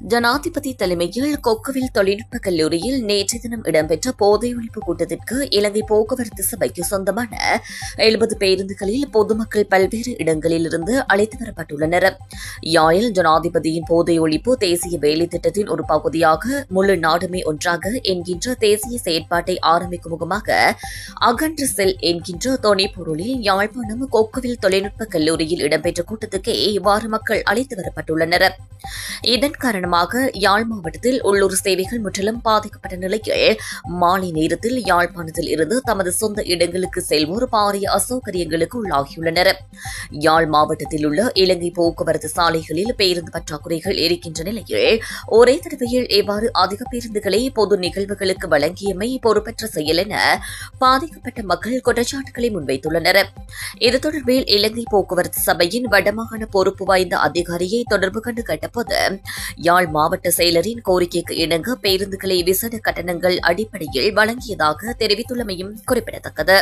ஜனாதிபதி தலைமையில் கொக்குவில் தொழில்நுட்ப கல்லூரியில் நேற்றைய தினம் இடம்பெற்ற போதை ஒழிப்பு கூட்டத்திற்கு இலங்கை போக்குவரத்து சபைக்கு சொந்தமான 70 பேருந்துகளில் பொதுமக்கள் பல்வேறு இடங்களிலிருந்து அழைத்து வரப்பட்டுள்ளனர். யாழில் ஜனாதிபதியின் போதை ஒழிப்பு தேசிய வேலை திட்டத்தின் ஒரு பகுதியாக முழு நாடுமே ஒன்றாக என்கின்ற தேசிய செயற்பாட்டை ஆரம்பிக்கும் முகமாக அகன்ற செல் என்கின்ற துணை பொருளில் யாழ்ப்பாணம் கொக்குவில் தொழில்நுட்ப கல்லூரியில் இடம்பெற்ற கூட்டத்துக்கே இவ்வாறு மக்கள் அழைத்து வரப்பட்டுள்ளனர். இதன் காரணமாக யாழ் மாவட்டத்தில் உள்ளூர் சேவைகள் முற்றிலும் பாதிக்கப்பட்ட நிலையில் மாலை நேரத்தில் யாழ்ப்பாணத்தில் இருந்து தமது சொந்த இடங்களுக்கு செல்வோர் பாரிய அசௌகரியங்களுக்கு உள்ளாகியுள்ளனர். யாழ் மாவட்டத்தில் உள்ள இலங்கை போக்குவரத்து சாலைகளில் பேருந்து பற்றாக்குறைகள் இருக்கின்ற நிலையில் ஒரே தடவையில் இவ்வாறு அதிக பேருந்துகளை பொது நிகழ்வுகளுக்கு வழங்கியமை பொறுப்பற்ற செயல் என பாதிக்கப்பட்ட மக்கள் குற்றச்சாட்டுகளை முன்வைத்துள்ளனர். இது தொடர்பில் இலங்கை போக்குவரத்து சபையின் வடமாகாண பொறுப்பு வாய்ந்த அதிகாரியை தொடர்பு கண்டு கேட்டபோது யாழ் மாவட்ட செயலரின் கோரிக்கைக்கு இணங்க பேருந்துகளை விசேட கட்டணங்கள் அடிப்படையில் வழங்கியதாக தெரிவித்துள்ளமையும் குறிப்பிடத்தக்கது.